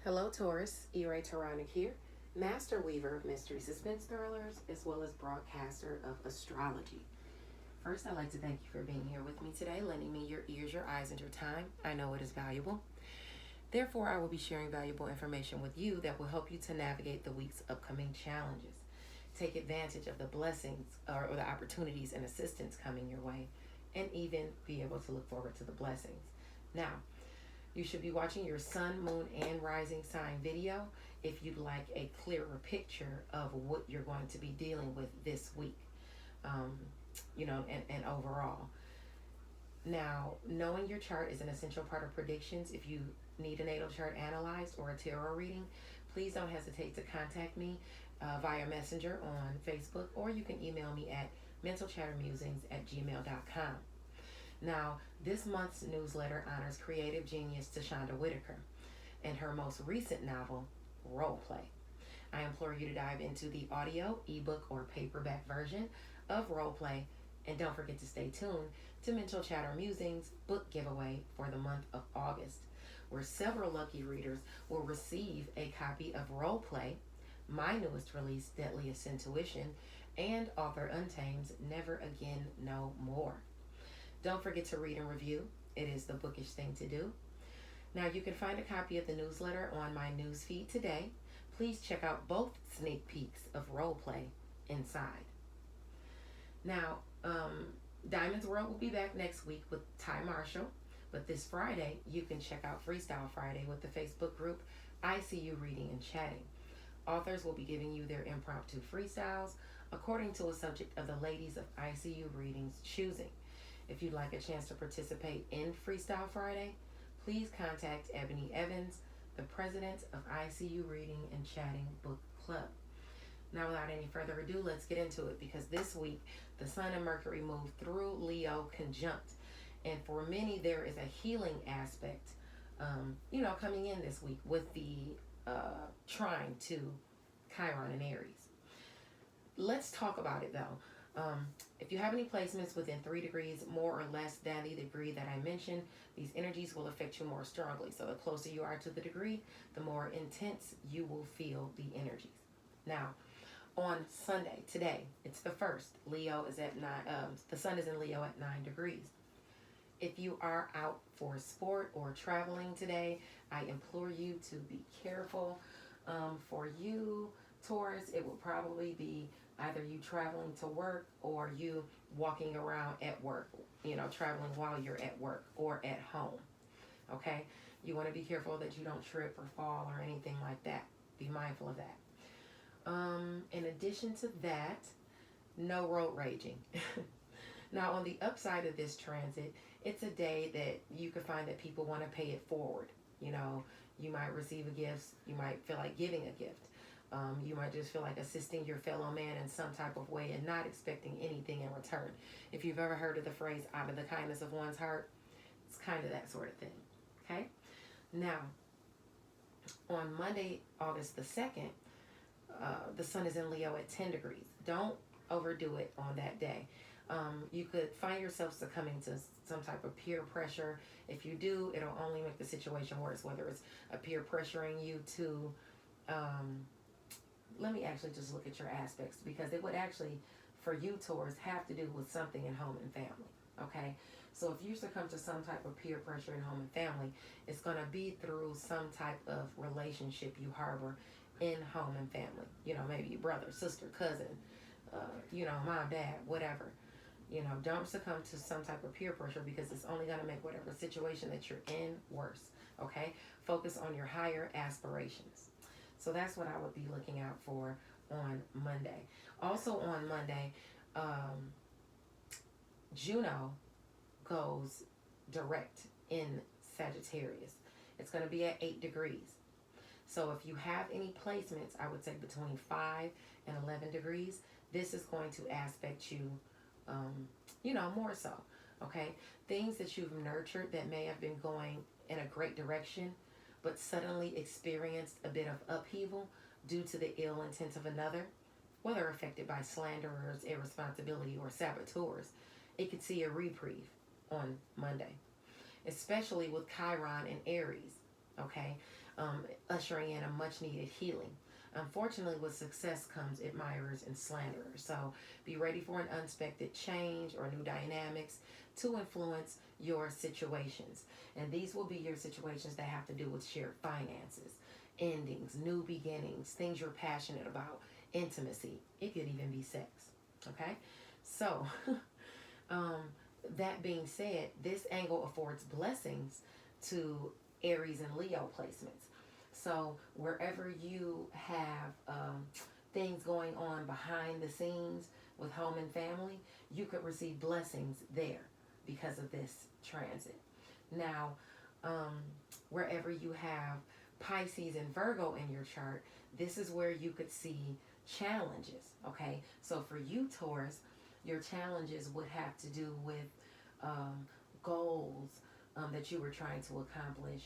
Hello, Taurus. E-Ray Taronic here, master weaver of mystery suspense thrillers, as well as broadcaster of astrology. First, I'd like to thank you for being here with me today, lending me your ears, your eyes, and your time. I know it is valuable. Therefore, I will be sharing valuable information with you that will help you to navigate the week's upcoming challenges. Take advantage of the blessings or the opportunities and assistance coming your way, and even be able to look forward to the blessings. Now, you should be watching your sun, moon, and rising sign video if you'd like a clearer picture of what you're going to be dealing with this week, and overall. Now, knowing your chart is an essential part of predictions. If you need a natal chart analyzed or a tarot reading, please don't hesitate to contact me via Messenger on Facebook, or you can email me at mentalchattermusings@gmail.com. Now, this month's newsletter honors creative genius Tashonda Whitaker and her most recent novel, Roleplay. I implore you to dive into the audio, ebook, or paperback version of Roleplay, and don't forget to stay tuned to Mental Chatter Musings book giveaway for the month of August, where several lucky readers will receive a copy of Roleplay, my newest release, Deadliest Intuition, and author Untamed's Never Again No More. Don't forget to read and review. It is the bookish thing to do. Now, you can find a copy of the newsletter on my news feed today. Please check out both sneak peeks of Roleplay inside. Now, Diamond's World will be back next week with Ty Marshall, but this Friday, you can check out Freestyle Friday with the Facebook group I See You Reading and Chatting. Authors will be giving you their impromptu freestyles according to a subject of the ladies of ICU Reading's choosing. If you'd like a chance to participate in Freestyle Friday, please contact Ebony Evans, the president of ICU Reading and Chatting Book Club. Now, without any further ado, let's get into it, because this week the Sun and Mercury move through Leo conjunct. And for many, there is a healing aspect, coming in this week with the trine to Chiron and Aries. Let's talk about it, though. If you have any placements within 3 degrees more or less than the degree that I mentioned, these energies will affect you more strongly. So the closer you are to the degree, the more intense you will feel the energies. Now, on Sunday, today, it's the 1st. Leo is at 9. The Sun is in Leo at 9 degrees. If you are out for sport or traveling today, I implore you to be careful. For you, Taurus, it will probably be either you traveling to work or you walking around at work, traveling while you're at work or at home. Okay? You want to be careful that you don't trip or fall or anything like that. Be mindful of that. In addition to that, no road raging. Now, on the upside of this transit, it's a day that you could find that people want to pay it forward. You might receive a gift. You might feel like giving a gift. You might just feel like assisting your fellow man in some type of way and not expecting anything in return. If you've ever heard of the phrase, out of the kindness of one's heart, it's kind of that sort of thing. Okay? Now, on Monday, August the 2nd, the Sun is in Leo at 10 degrees. Don't overdo it on that day. You could find yourself succumbing to some type of peer pressure. If you do, it'll only make the situation worse, whether it's a peer pressuring you to... let me actually just look at your aspects, because it would actually, for you, Taurus, have to do with something in home and family, okay? So if you succumb to some type of peer pressure in home and family, it's going to be through some type of relationship you harbor in home and family. Maybe your brother, sister, cousin, mom, dad, whatever. Don't succumb to some type of peer pressure, because it's only going to make whatever situation that you're in worse, okay? Focus on your higher aspirations. So that's what I would be looking out for on Monday. Also on Monday, Juno goes direct in Sagittarius. It's going to be at 8 degrees. So if you have any placements, I would say between 5 and 11 degrees, this is going to aspect you, more so, okay? Things that you've nurtured that may have been going in a great direction, but suddenly experienced a bit of upheaval due to the ill intent of another, whether affected by slanderers, irresponsibility, or saboteurs, it could see a reprieve on Monday, especially with Chiron and Aries. okay? Ushering in a much needed healing. Unfortunately, with success comes admirers and slanderers. So be ready for an unexpected change or new dynamics to influence your situations. And these will be your situations that have to do with shared finances, endings, new beginnings, things you're passionate about, intimacy. It could even be sex. Okay? So, um, that being said, this angle affords blessings to Aries and Leo placements. So wherever you have things going on behind the scenes with home and family, you could receive blessings there because of this transit. Now, um, wherever you have Pisces and Virgo in your chart, this is where you could see challenges. Okay, so for you, Taurus, your challenges would have to do with um, goals that you were trying to accomplish,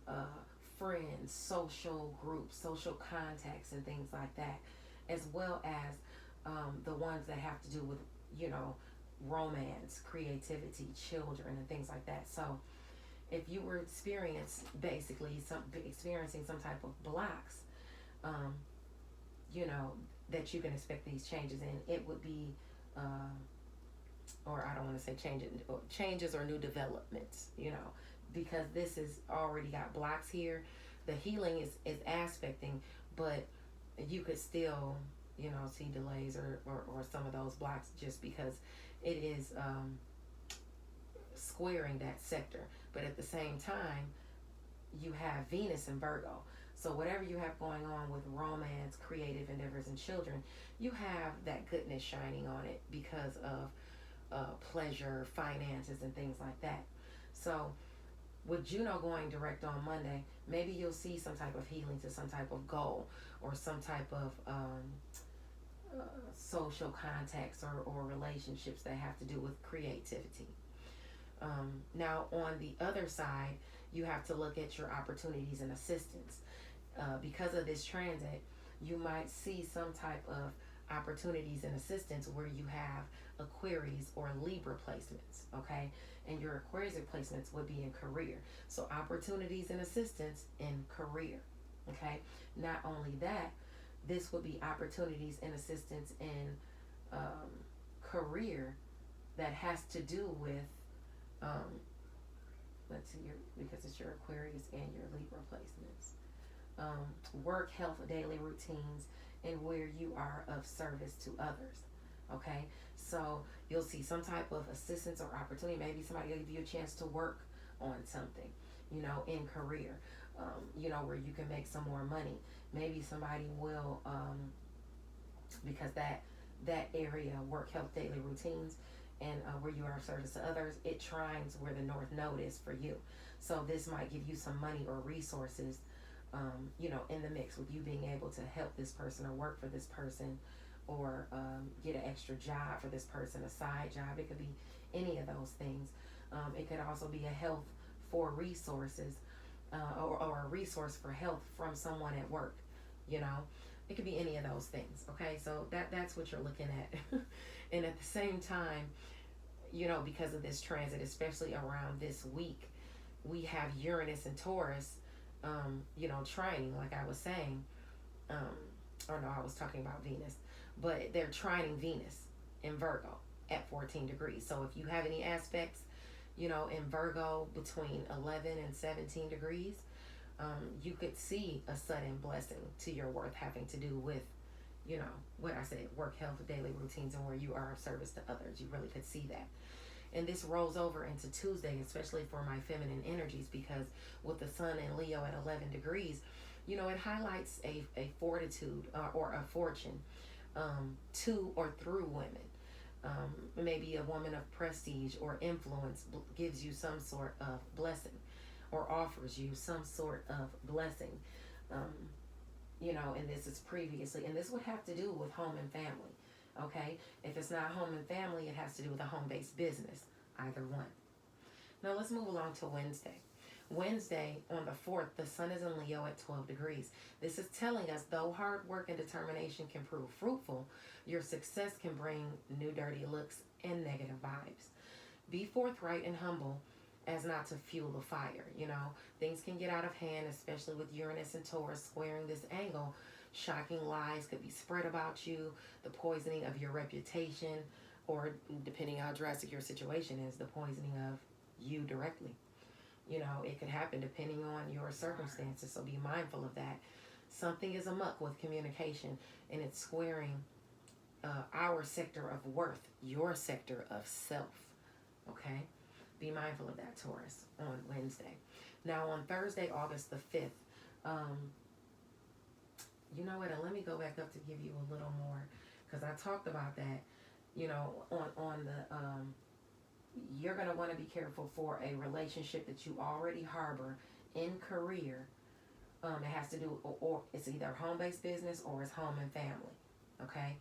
uh, friends, social groups, social contacts, and things like that, as well as the ones that have to do with, you know, romance, creativity, children, and things like that. So if you were experiencing some type of blocks, um, you know, that you can expect these changes in, it would be, or I don't want to say changes or new developments, you know, because this is already got blocks here. The healing is aspecting, but you could still, you know, see delays or some of those blocks just because it is squaring that sector. But at the same time, you have Venus in Virgo. So whatever you have going on with romance, creative endeavors, and children, you have that goodness shining on it because of pleasure, finances, and things like that. So with Juno going direct on Monday, maybe you'll see some type of healing to some type of goal or some type of social contacts or relationships that have to do with creativity. Now, on the other side, you have to look at your opportunities and assistance. Because of this transit, you might see some type of opportunities and assistance where you have Aquarius or Libra placements, okay? And your Aquarius placements would be in career. So opportunities and assistance in career, okay? Not only that, this would be opportunities and assistance in career that has to do with, let's see, because it's your Aquarius and your Libra placements. Work, health, daily routines, and where you are of service to others. Okay, so you'll see some type of assistance or opportunity. Maybe somebody will give you a chance to work on something, you know, in career, you know, where you can make some more money. Maybe somebody will, because that area, work, health, daily routines, and where you are of service to others, it trines where the North Node is for you. So this might give you some money or resources, you know, in the mix with you being able to help this person or work for this person or get an extra job for this person, a side job. It could be any of those things. It could also be a health for resources or a resource for health from someone at work, you know. It could be any of those things, okay? So that's what you're looking at. And at the same time, you know, because of this transit, especially around this week, we have Uranus and Taurus, you know, trining, like I was saying. Or no, I was talking about Venus. But they're trining Venus in Virgo at 14 degrees. So if you have any aspects, you know, in Virgo between 11 and 17 degrees, you could see a sudden blessing to your worth having to do with, you know, what I said, work, health, daily routines, and where you are of service to others. You really could see that. And this rolls over into Tuesday, especially for my feminine energies, because with the sun and Leo at 11 degrees, you know, it highlights a fortitude or a fortune to or through women. Maybe a woman of prestige or influence gives you some sort of blessing or offers you some sort of blessing. You know, and this is previously, and this would have to do with home and family. Okay, if it's not home and family, it has to do with a home-based business, either one. Now let's move along to Wednesday. Wednesday, on the 4th, the sun is in Leo at 12 degrees. This is telling us, though hard work and determination can prove fruitful, your success can bring new dirty looks and negative vibes. Be forthright and humble as not to fuel the fire. Things can get out of hand, especially with Uranus and Taurus squaring this angle. Shocking lies could be spread about you, the poisoning of your reputation, or depending how drastic your situation is, the poisoning of you directly. It could happen depending on your circumstances, so be mindful of that. Something is amuck with communication, and it's squaring our sector of worth, your sector of self. Okay? Be mindful of that, Taurus, on Wednesday. Now, on Thursday, August the 5th, you know what? And let me go back up to give you a little more, because I talked about that, on the you're going to want to be careful for a relationship that you already harbor in career. It has to do, or it's either home-based business or it's home and family. Okay?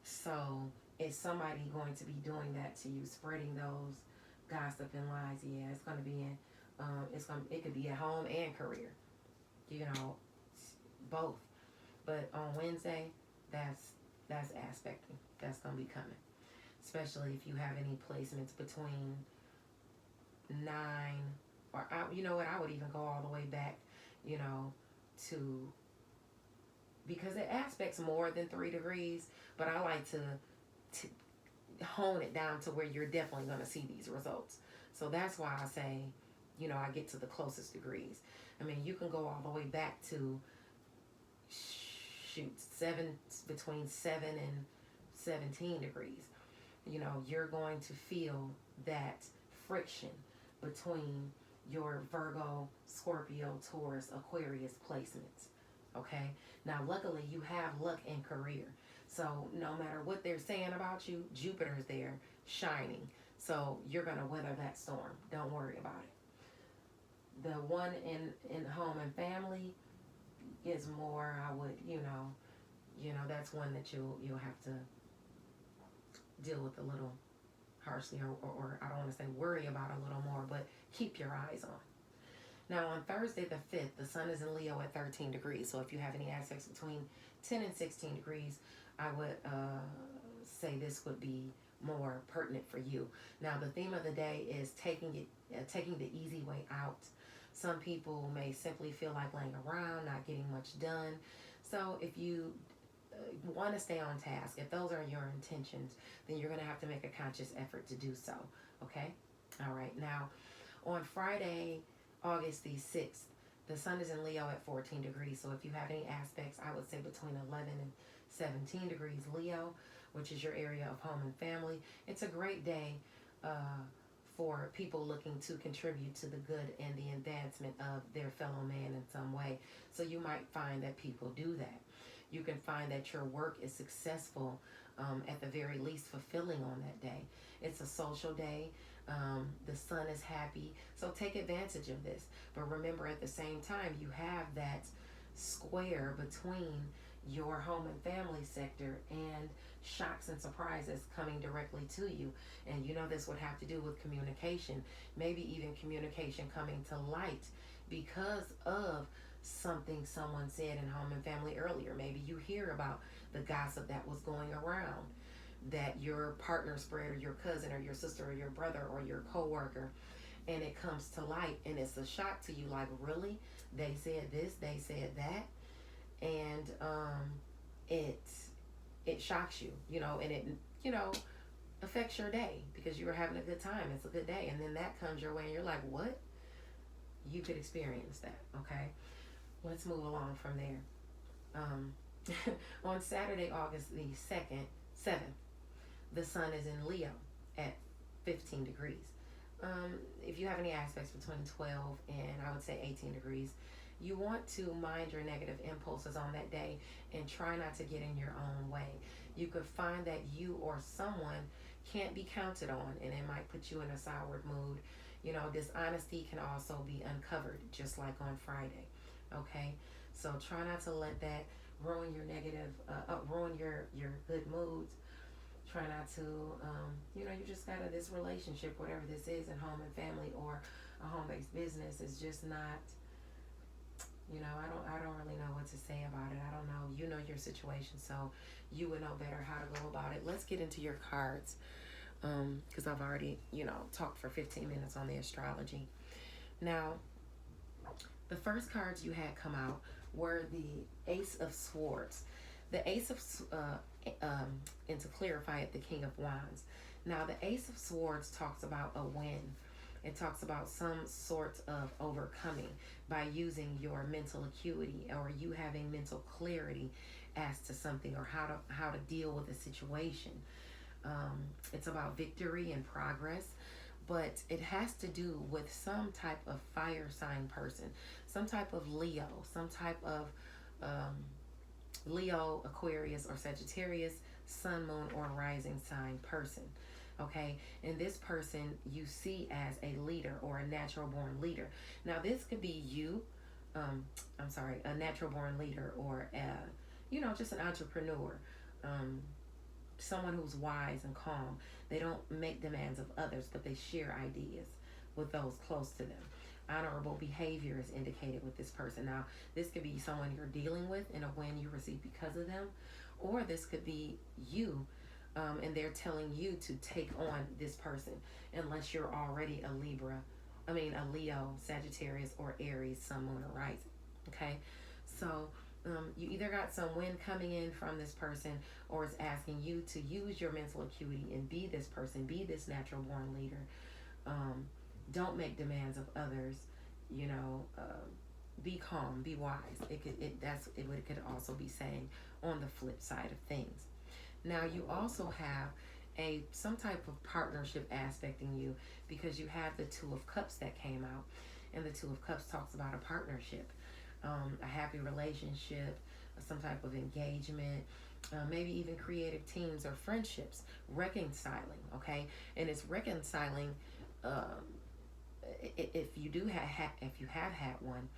So is somebody going to be doing that to you, spreading those gossip and lies? Yeah, it's going to be in, it could be at home and career, both. But on Wednesday, that's aspecting. That's going to be coming. Especially if you have any placements between 9, or you know what, I would even go all the way back, to, because it aspects more than 3 degrees, but I like to hone it down to where you're definitely going to see these results. So that's why I say, I get to the closest degrees. I mean, you can go all the way back to, between 7 and 17 degrees. You're going to feel that friction between your Virgo, Scorpio, Taurus, Aquarius placements. Okay? Now, luckily, you have luck in career. So no matter what they're saying about you, Jupiter's there shining. So you're going to weather that storm. Don't worry about it. The one in home and family is more, I would, that's one that you'll have to deal with a little harshly, or I don't want to say worry about a little more, but keep your eyes on. Now, on Thursday the 5th, the sun is in Leo at 13 degrees. So if you have any aspects between 10 and 16 degrees, I would say this would be more pertinent for you. Now, the theme of the day is taking the easy way out. Some people may simply feel like laying around, not getting much done. So if you want to stay on task, if those are your intentions, then you're going to have to make a conscious effort to do so. Okay? All right. Now, on Friday, August the 6th, the sun is in Leo at 14 degrees. So if you have any aspects, I would say between 11 and 17 degrees Leo, which is your area of home and family. It's a great day for people looking to contribute to the good and the advancement of their fellow man in some way. So you might find that people do that. You can find that your work is successful, at the very least fulfilling on that day. It's a social day. The sun is happy. So take advantage of this. But remember, at the same time, you have that square between your home and family sector and shocks and surprises coming directly to you. And this would have to do with communication, maybe even communication coming to light because of something someone said in home and family earlier. Maybe you hear about the gossip that was going around that your partner spread, or your cousin or your sister or your brother or your coworker, and it comes to light and it's a shock to you, like, really? They said this, they said that, and it shocks you, and it affects your day because you were having a good time. It's a good day, and then that comes your way and you're like, what? You could experience that. Okay, let's move along from there. On Saturday, August the 7th, the sun is in Leo at 15 degrees. If you have any aspects between 12 and I would say 18 degrees, you want to mind your negative impulses on that day and try not to get in your own way. You could find that you or someone can't be counted on, and it might put you in a soured mood. Dishonesty can also be uncovered, just like on Friday. Okay, so try not to let that ruin your ruin your good moods. Try not to, you just gotta, this relationship, whatever this is, in home and family or a home-based business, is just not, I don't really know what to say about it. I don't know, your situation, so you would know better how to go about it. Let's get into your cards. because I've already, talked for 15 minutes on the astrology. Now, the first cards you had come out were the Ace of Swords. The Ace of, and to clarify it, the King of Wands. Now, the Ace of Swords talks about a win. It talks about some sort of overcoming by using your mental acuity, or you having mental clarity as to something, or how to deal with a situation. It's about victory and progress, but it has to do with some type of fire sign person, some type of Leo, some type of Leo, Aquarius, or Sagittarius, sun, moon, or rising sign person. Okay, and this person you see as a leader or a natural born leader. Now, this could be you, a natural born leader, or just an entrepreneur, someone who's wise and calm. They don't make demands of others, but they share ideas with those close to them. Honorable behavior is indicated with this person. Now, this could be someone you're dealing with and a win you receive because of them, or this could be you, and they're telling you to take on this person, unless you're already a Leo, Sagittarius, or Aries, sun, moon, or rising. Okay, so you either got some win coming in from this person, or it's asking you to use your mental acuity and be this person, be this natural born leader. Don't make demands of others. Be calm, be wise. It could also be saying on the flip side of things. Now, you also have some type of partnership aspect in you, because you have the Two of Cups that came out, and the Two of Cups talks about a partnership, a happy relationship, some type of engagement, maybe even creative teams or friendships, reconciling. Okay, and it's reconciling. If you have had one,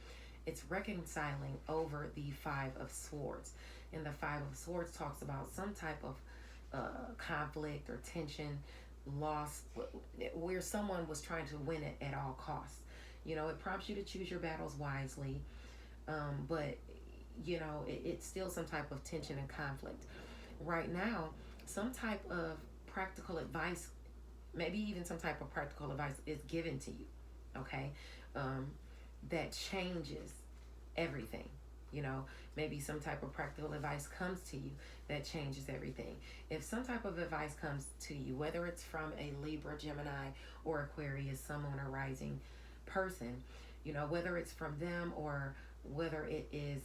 it's reconciling over the Five of Swords. And the Five of Swords talks about some type of conflict or tension, loss, where someone was trying to win it at all costs. It prompts you to choose your battles wisely, but it's still some type of tension and conflict. Right now, some type of practical advice, maybe even some type of practical advice is given to you, okay, that changes everything. Maybe some type of practical advice comes to you that changes everything. If some type of advice comes to you, whether it's from a Libra, Gemini, or Aquarius, sun, moon, or rising person, whether it's from them or whether it is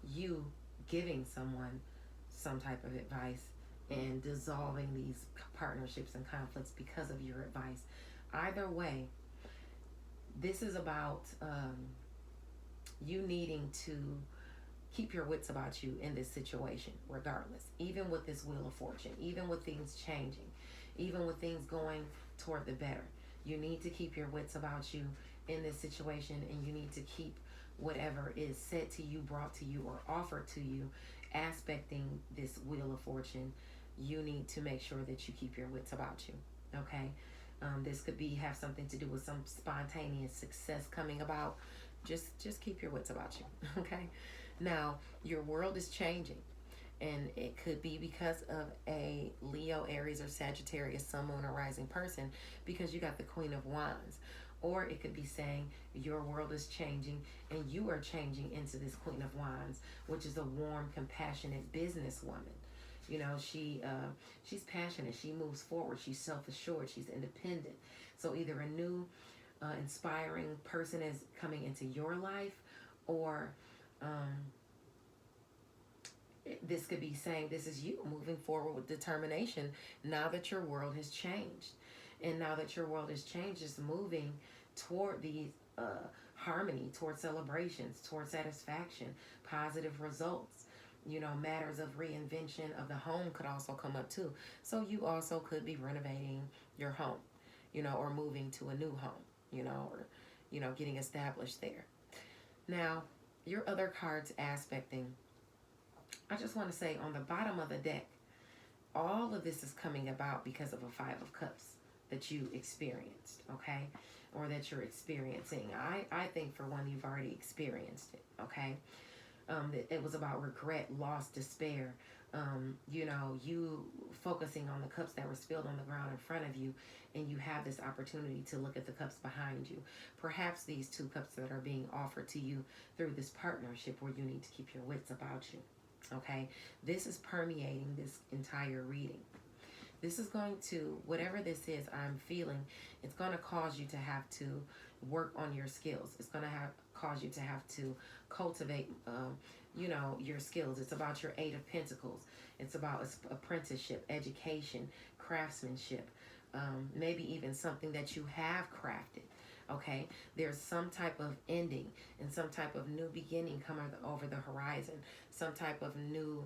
you giving someone some type of advice and dissolving these partnerships and conflicts because of your advice. Either way, this is about you needing to keep your wits about you in this situation, regardless. Even with this Wheel of Fortune, even with things changing, even with things going toward the better, you need to keep your wits about you in this situation, and you need to keep whatever is said to you, brought to you, or offered to you, aspecting this Wheel of Fortune. You need to make sure that you keep your wits about you. Okay, this could have something to do with some spontaneous success coming about. Just keep your wits about you. Okay, now your world is changing, and it could be because of a Leo, Aries, or Sagittarius, sun, moon, or rising person, because you got the Queen of Wands. Or it could be saying your world is changing and you are changing into this Queen of Wands, which is a warm, compassionate businesswoman. She's passionate. She moves forward. She's self-assured. She's independent. So either a new, inspiring person is coming into your life, or this could be saying this is you moving forward with determination now that your world has changed. And now that your world has changed, it's moving toward these harmony, toward celebrations, toward satisfaction, positive results. Matters of reinvention of the home could also come up too. So you also could be renovating your home, or moving to a new home, or, getting established there. Now, your other cards aspecting, I just want to say on the bottom of the deck, all of this is coming about because of a Five of Cups that you experienced, okay? Or that you're experiencing. I think for one, you've already experienced it, okay? It was about regret, loss, despair. You focusing on the cups that were spilled on the ground in front of you, and you have this opportunity to look at the cups behind you. Perhaps these two cups that are being offered to you through this partnership where you need to keep your wits about you. Okay, this is permeating this entire reading. This is going to, whatever this is, I'm feeling, it's going to cause you to have to work on your skills. It's going to cause you to have to cultivate, your skills. It's about your Eight of Pentacles. It's about apprenticeship, education, craftsmanship, maybe even something that you have crafted. Okay, there's some type of ending and some type of new beginning coming over the horizon. Some type of new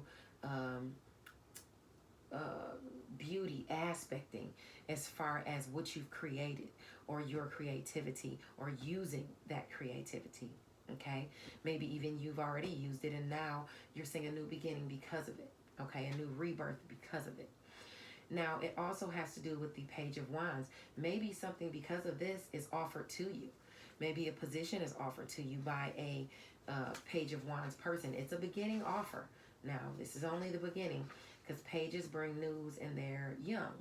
beauty aspecting as far as what you've created or your creativity or using that creativity. Okay, maybe even you've already used it and now you're seeing a new beginning because of it. Okay, a new rebirth because of it. Now, it also has to do with the Page of Wands. Maybe something because of this is offered to you. Maybe a position is offered to you by a Page of Wands person. It's a beginning offer. Now, this is only the beginning because pages bring news and they're young.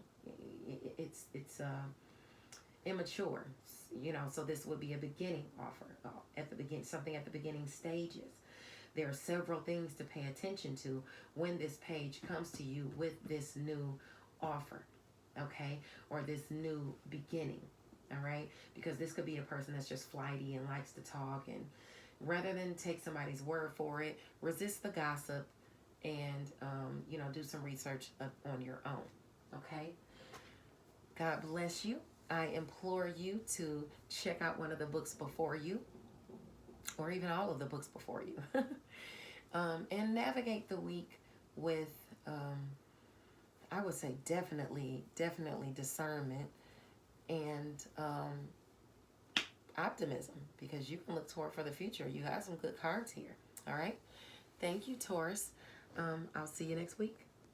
It's immature, so this would be a beginning offer at the beginning, something at the beginning stages. There are several things to pay attention to when this page comes to you with this new offer, okay, or this new beginning, all right, because this could be a person that's just flighty and likes to talk, and rather than take somebody's word for it, resist the gossip and do some research on your own. Okay, God bless you. I implore you to check out one of the books before you, or even all of the books before you, and navigate the week with I would say definitely discernment and optimism, because you can look toward for the future. You have some good cards here. All right. Thank you, Taurus. I'll see you next week.